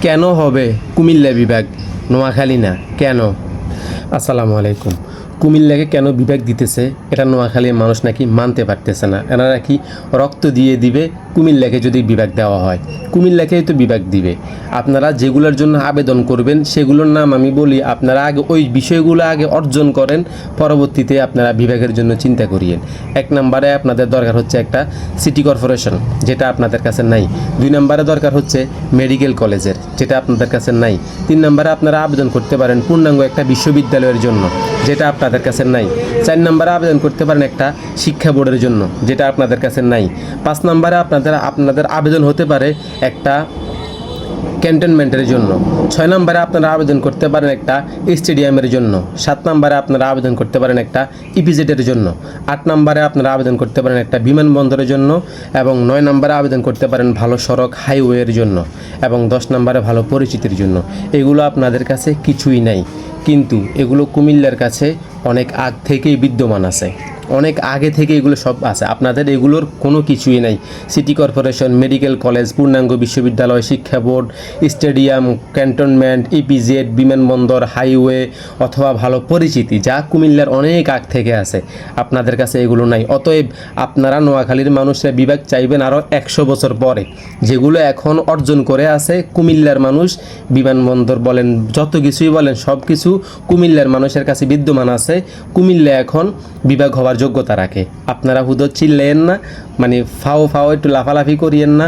কেন হবে কুমিল্লা বিভাগ, নোয়াখালী না কেন? আসসালামু আলাইকুম। কুমিল্লাকে কেন বিভাগ দিতেছে এটা নোয়াখালীর মানুষ নাকি মানতে পারতেছে না। এনারা কি রক্ত দিয়ে দিবে কুমিল্লাকে যদি বিভাগ দেওয়া হয়? কুমিল্লাকেই তো বিভাগ দিবে। আপনারা যেগুলোর জন্য আবেদন করবেন সেগুলোর নাম আমি বলি, আপনারা আগে ওই বিষয়গুলো আগে অর্জন করেন, পরবর্তীতে আপনারা বিভাগের জন্য চিন্তা করিয়েন। 1 নম্বরে আপনাদের দরকার হচ্ছে একটা সিটি কর্পোরেশন, যেটা আপনাদের কাছে নাই। 2 নম্বরে দরকার হচ্ছে মেডিকেল কলেজের, যেটা আপনাদের কাছে নাই। 3 নম্বরে আপনারা আবেদন করতে পারেন পূর্ণাঙ্গ একটা বিশ্ববিদ্যালয়ের জন্য, যেটা আপনাদের কাছে নাই। 4 নম্বরে আবেদন করতে পারেন একটা শিক্ষা বোর্ডের জন্য, যেটা আপনাদের কাছে নাই। 5 নম্বরে আপনাদের আবেদন হতে পারে একটা ক্যান্টনমেন্টের জন্য। 6 নম্বরে আপনারা আবেদন করতে পারেন একটা স্টেডিয়ামের জন্য। 7 নম্বরে আপনারা আবেদন করতে পারেন একটা ইপিজেডের জন্য। 8 নম্বরে আপনারা আবেদন করতে পারেন একটা বিমানবন্দরের জন্য। এবং 9 নম্বরে আবেদন করতে পারেন ভালো সড়ক হাইওয়ের জন্য। এবং 10 নম্বরে ভালো পরিচিতির জন্য। এগুলো আপনাদের কাছে কিছুই নাই, কিন্তু এগুলো কুমিল্লার কাছে অনেক আগ থেকেই বিদ্যমান আছে, অনেক আগে থেকে এগুলো সব আছে। আপনাদের এগুলোর কোনো কিছুই নাই। সিটি কর্পোরেশন, মেডিকেল কলেজ, পূর্ণাঙ্গ বিশ্ববিদ্যালয়, শিক্ষা বোর্ড, স্টেডিয়াম, ক্যান্টনমেন্ট, ইপিজেড, বিমানবন্দর, হাইওয়ে অথবা ভালো পরিচিতি, যা কুমিল্লার অনেক আগ থেকে আছে, আপনাদের কাছে এগুলো নাই। অতএব আপনারা নোয়াখালীর মানুষরা বিভাগ চাইবেন আরও 100 বছর পরে। যেগুলো এখন অর্জন করে আছে কুমিল্লার মানুষ, বিমানবন্দর বলেন, যত কিছুই বলেন, সব কিছু কুমিল্লার মানুষের কাছে বিদ্যমান আছে। কুমিল্লা এখন বিভাগ হওয়ার যোগ্যতা রাখে। আপনারা হুদো চিল্লেন না, মানে ফাও একটু লাফালাফি করিয়েন না।